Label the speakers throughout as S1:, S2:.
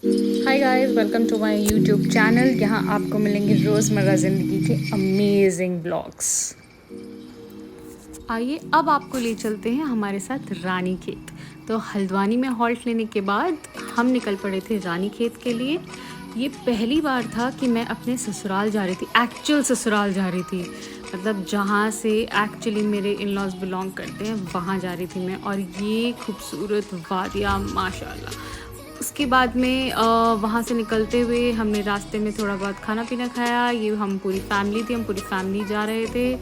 S1: Hi guys, welcome to my YouTube channel. यहाँ आपको मिलेंगे रोज़मर्रा ज़िंदगी के अमेजिंग ब्लॉग्स। आइए अब आपको ले चलते हैं हमारे साथ रानीखेत। तो हल्द्वानी में हॉल्ट लेने के बाद हम निकल पड़े थे रानीखेत के लिए। ये पहली बार था कि मैं अपने ससुराल जा रही थी, एक्चुअल ससुराल जा रही थी, मतलब जहाँ से एक्चुअली मेरे इन लॉज बिलोंग करते हैं वहाँ जा रही थी मैं। और ये खूबसूरत वादियाँ माशाल्लाह। उसके बाद में वहाँ से निकलते हुए हमने रास्ते में थोड़ा बहुत खाना पीना खाया। ये हम पूरी फैमिली थी, हम पूरी फैमिली जा रहे थे।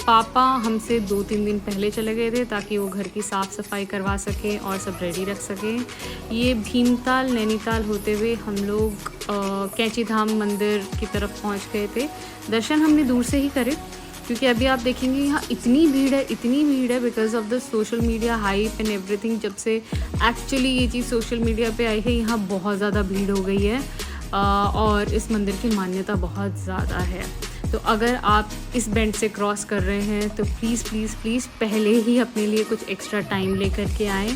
S1: पापा हमसे 2-3 दिन पहले चले गए थे ताकि वो घर की साफ़ सफाई करवा सकें और सब रेडी रख सकें। ये भीमताल नैनीताल होते हुए हम लोग कैंची धाम मंदिर की तरफ पहुँच गए थे। दर्शन हमने दूर से ही करे क्योंकि अभी आप देखेंगे यहाँ इतनी भीड़ है because of the social media hype and everything. जब से एक्चुअली ये चीज़ सोशल मीडिया पे आई है, यहाँ बहुत ज़्यादा भीड़ हो गई है और इस मंदिर की मान्यता बहुत ज़्यादा है। तो अगर आप इस बेंड से क्रॉस कर रहे हैं तो प्लीज़ प्लीज़ प्लीज़ पहले ही अपने लिए कुछ एक्स्ट्रा टाइम लेकर के आएँ।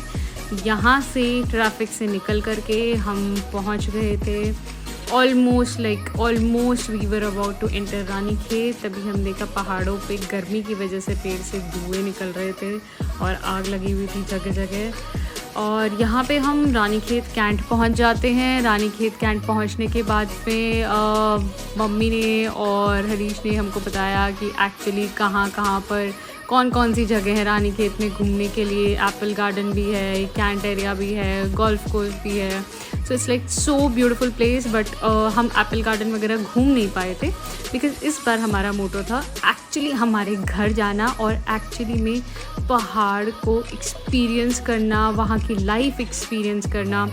S1: यहाँ से ट्रैफिक से निकल कर के हम पहुँच गए थे almost we were about to enter Ranikhet. तभी हम देखा पहाड़ों पे गर्मी की वजह से पेड़ से धुएँ निकल रहे थे और आग लगी हुई थी जगह जगह। और यहाँ पे हम रानीखेत कैंट पहुँच जाते हैं। रानीखेत कैंट पहुँचने के बाद में मम्मी ने और हरीश ने हमको बताया कि एक्चुअली कहाँ कहाँ पर कौन कौन सी जगह है रानीखेत में घूमने के लिए। एप्पल गार्डन भी है, कैंट एरिया भी है, गोल्फ कोर्स भी है। So it's like so beautiful place. But हम एप्पल गार्डन वगैरह घूम नहीं पाए थे बिकॉज इस बार हमारा मोटो था एक्चुअली हमारे घर जाना और एक्चुअली में पहाड़ को एक्सपीरियंस करना, वहाँ की लाइफ एक्सपीरियंस करना।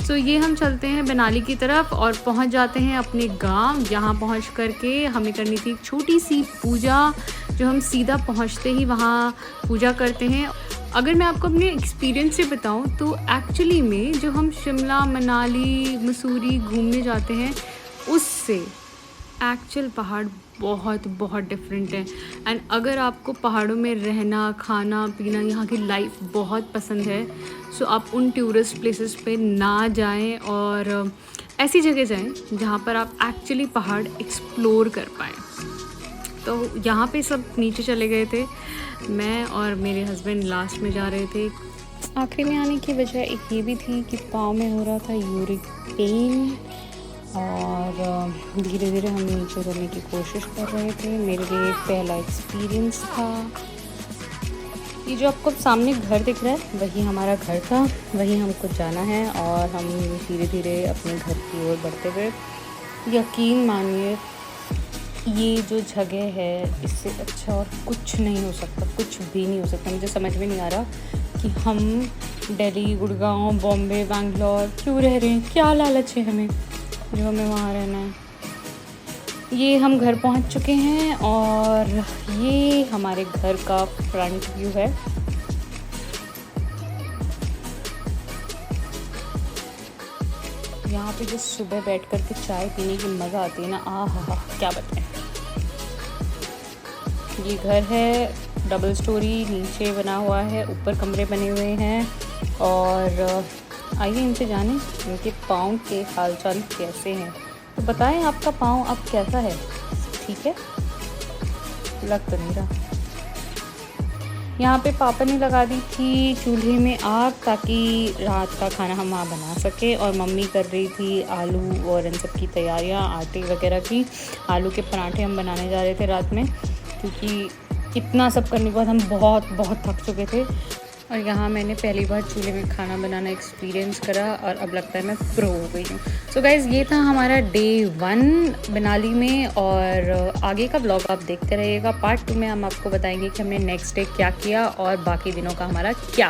S1: सो ये हम चलते हैं बनाली की तरफ और पहुँच जाते हैं अपने गांव। यहाँ पहुँच करके हमें करनी थी एक छोटी सी पूजा, जो हम सीधा पहुँचते ही वहाँ पूजा करते हैं। अगर मैं आपको अपने एक्सपीरियंस से बताऊं तो एक्चुअली में जो हम शिमला, मनाली, मसूरी घूमने जाते हैं उससे एक्चुअल पहाड़ बहुत बहुत डिफरेंट है। एंड अगर आपको पहाड़ों में रहना, खाना पीना, यहाँ की लाइफ बहुत पसंद है सो आप उन टूरिस्ट प्लेसेस पे ना जाएं और ऐसी जगह जाएं जहाँ पर आप एक्चुअली पहाड़ एक्सप्लोर कर पाएँ। तो यहाँ पे सब नीचे चले गए थे, मैं और मेरे हस्बैंड लास्ट में जा रहे थे। आखिरी में आने की वजह एक ये भी थी कि पाँव में हो रहा था यूरिक पेन और धीरे धीरे हम नीचे उतरने की कोशिश कर रहे थे। मेरे लिए पहला एक्सपीरियंस था। ये जो आपको सामने घर दिख रहा है वही हमारा घर था, वहीं हमको जाना है और हम धीरे धीरे अपने घर की ओर बढ़ते हुए, यकीन मानिए ये जो जगह है इससे अच्छा और कुछ नहीं हो सकता, कुछ भी नहीं हो सकता। मुझे समझ में नहीं आ रहा कि हम दिल्ली, गुड़गांव, बॉम्बे, बैंगलोर क्यों रह रहे हैं, क्या लालच है हमें जो हमें वहाँ रहना है। ये हम घर पहुँच चुके हैं और ये हमारे घर का फ्रंट व्यू है। यहाँ पे जो सुबह बैठ कर के चाय पीने की मज़ा आती है ना, आहा क्या बताएं। ये घर है डबल स्टोरी, नीचे बना हुआ है, ऊपर कमरे बने हुए हैं। और आइए इनसे जानें इनके पाँव के हालचाल कैसे हैं। तो बताएं आपका पाँव अब कैसा है, ठीक है? लग तो नहीं रहा। यहाँ पे पापा ने लगा दी थी चूल्हे में आग ताकि रात का खाना हम वहाँ बना सके। और मम्मी कर रही थी आलू और इन सब की तैयारियाँ, आटे वगैरह की। आलू के पराठे हम बनाने जा रहे थे रात में क्योंकि इतना सब करने के बाद हम बहुत थक चुके थे। और यहाँ मैंने पहली बार चूल्हे में खाना बनाना एक्सपीरियंस करा और अब लगता है मैं प्रो हो गई हूँ। सो गाइज़ ये था हमारा डे 1 मनाली में। और आगे का ब्लॉग आप देखते रहिएगा। पार्ट 2 में हम आपको बताएंगे कि हमने नेक्स्ट डे क्या किया और बाकी दिनों का हमारा क्या